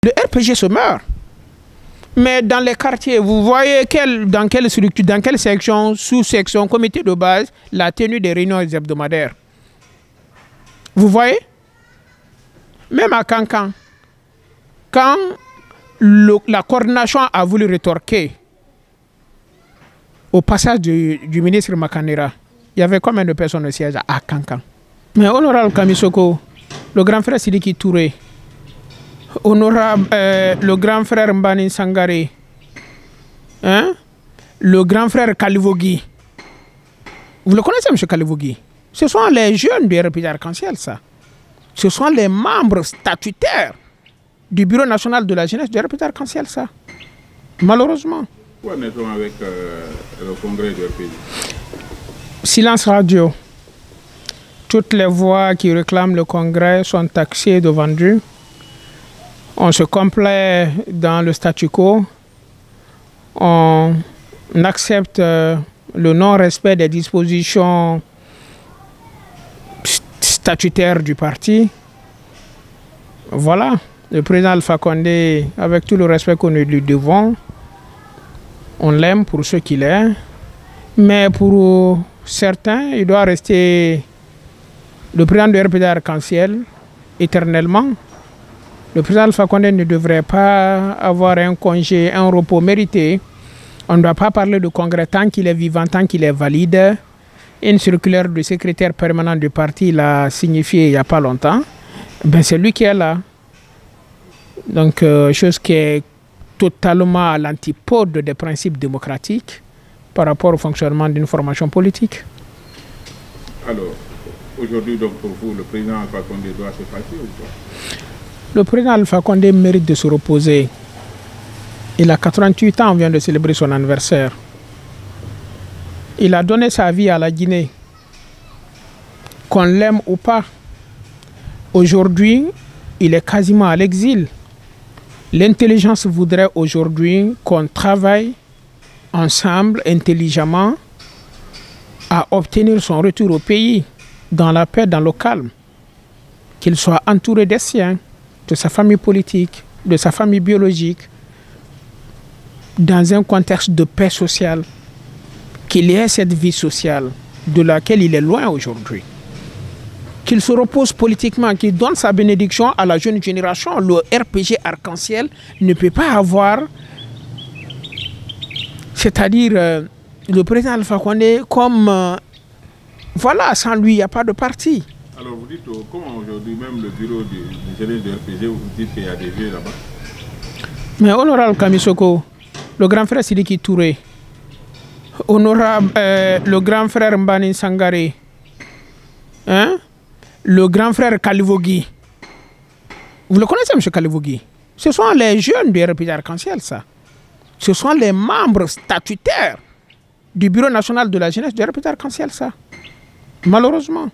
Le RPG se meurt. Mais dans les quartiers, vous voyez dans quelle structure, dans quelle section, sous-section, comité de base, la tenue des réunions hebdomadaires. Vous voyez? Même à Cancan, quand la coordination a voulu rétorquer au passage du ministre Makanera, il y avait combien de personnes au siège à Cancan? Mais honorable Kamisoko, le grand frère Sidiki Touré, honorable le grand frère Mbani Sangare, hein? Le grand frère Kalivogui. Vous le connaissez, M. Kalivogui? Ce sont les jeunes du RPG Arc-en-Ciel, ça. Ce sont les membres statutaires du Bureau national de la jeunesse du RPG Arc-en-Ciel, ça. Malheureusement. Où en est-on avec le congrès du RPG? Silence radio. Toutes les voix qui réclament le congrès sont taxées de vendues. On se complaît dans le statu quo. On accepte le non-respect des dispositions statutaires du parti. Voilà. Le président Alpha Condé, avec tout le respect que nous lui devons, on l'aime pour ce qu'il est. Mais pour certains, il doit rester le président du RPG Arc-en-Ciel éternellement. Le président Alpha Condé ne devrait pas avoir un congé, un repos mérité. On ne doit pas parler de congrès tant qu'il est vivant, tant qu'il est valide. Une circulaire du secrétaire permanent du parti l'a signifié il n'y a pas longtemps. Ben, c'est lui qui est là. Donc, chose qui est totalement à l'antipode des principes démocratiques par rapport au fonctionnement d'une formation politique. Alors, aujourd'hui, donc, pour vous, le président Alpha Condé doit se passer ou pas? Le président Alpha Condé mérite de se reposer. Il a 88 ans, on vient de célébrer son anniversaire. Il a donné sa vie à la Guinée. Qu'on l'aime ou pas, aujourd'hui, il est quasiment à l'exil. L'intelligence voudrait aujourd'hui qu'on travaille ensemble, intelligemment, à obtenir son retour au pays, dans la paix, dans le calme. Qu'il soit entouré des siens, de sa famille politique, de sa famille biologique, dans un contexte de paix sociale, qu'il ait cette vie sociale de laquelle il est loin aujourd'hui. Qu'il se repose politiquement, qu'il donne sa bénédiction à la jeune génération. Le RPG Arc-en-Ciel ne peut pas avoir, c'est-à-dire le président Alpha Condé comme, voilà, sans lui, il n'y a pas de parti. Alors vous dites, comment aujourd'hui même le bureau du jeunesse du RPG, vous dites qu'il y a des vieux là-bas? Mais honorable Kamisoko, le grand frère Sidiki Touré, honorable le grand frère Mbani Sangare, hein? Le grand frère Kalivogui. Vous le connaissez, M. Kalivogui? Ce sont les jeunes du RPG Arc-en-Ciel, ça. Ce sont les membres statutaires du Bureau national de la jeunesse du RPG Arc-en-Ciel, ça. Malheureusement.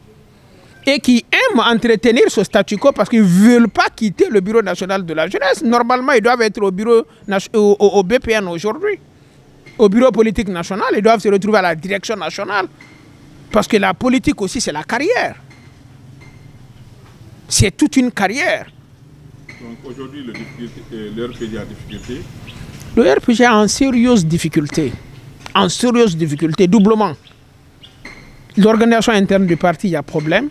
Et qui aiment entretenir ce statu quo parce qu'ils ne veulent pas quitter le Bureau national de la jeunesse. Normalement, ils doivent être au BPN aujourd'hui. Au Bureau politique national, ils doivent se retrouver à la direction nationale. Parce que la politique aussi, c'est la carrière. C'est toute une carrière. Donc aujourd'hui, le RPG a difficulté? Le RPG a en sérieuse difficulté. En sérieuse difficulté, doublement. L'organisation interne du parti, il y a problème.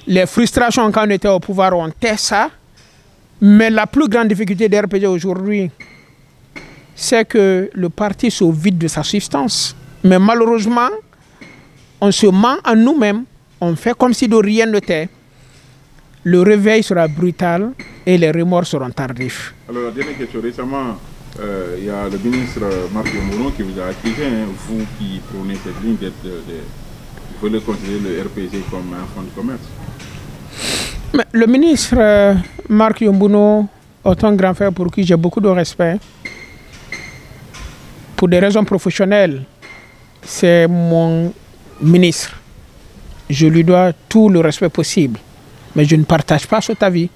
Les frustrations quand on était au pouvoir, on tait ça. Mais la plus grande difficulté des RPG aujourd'hui, c'est que le parti se vide de sa substance. Mais malheureusement, on se ment en nous-mêmes. On fait comme si de rien n'était. Le réveil sera brutal et les remords seront tardifs. Alors, la dernière question. Récemment, il y a le ministre Marc Yombono qui vous a accusé, hein, vous qui prenez cette ligne vous voulez considérer le RPG comme un fonds de commerce. Mais le ministre Marc Yombono est un grand frère pour qui j'ai beaucoup de respect. Pour des raisons professionnelles, c'est mon ministre. Je lui dois tout le respect possible. Mais je ne partage pas cet avis.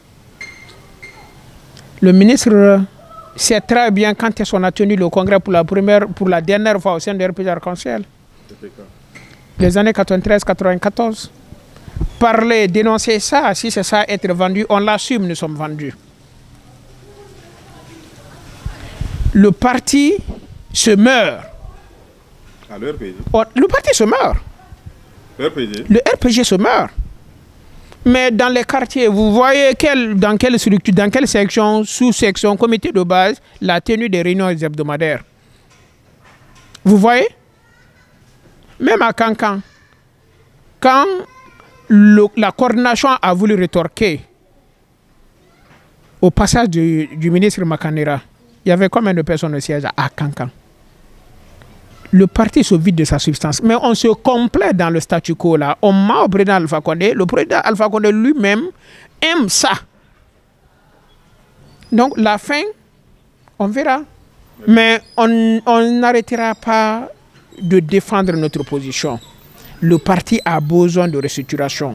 Le ministre sait très bien quand est-ce qu'on a tenu le congrès pour la dernière fois au sein de RPG Arc-en-Ciel. Les années 93-94. Parler, dénoncer ça, si c'est ça être vendu, on l'assume, nous sommes vendus. le parti se meurt. Ah, le RPG. Le parti se meurt. Le RPG. Le RPG se meurt. Mais dans les quartiers, vous voyez dans quelle structure, dans quelle section, sous-section, comité de base, la tenue des réunions hebdomadaires. Vous voyez? Même à Cancan, quand la coordination a voulu rétorquer au passage du ministre Makanera, il y avait combien de personnes au siège à Cancan? Le parti se vide de sa substance. Mais on se complaît dans le statu quo là. On ment au président Alpha Condé. Le président Alpha Condé lui-même aime ça. Donc la fin, on verra. Mais on n'arrêtera pas de défendre notre position. Le parti a besoin de restructuration.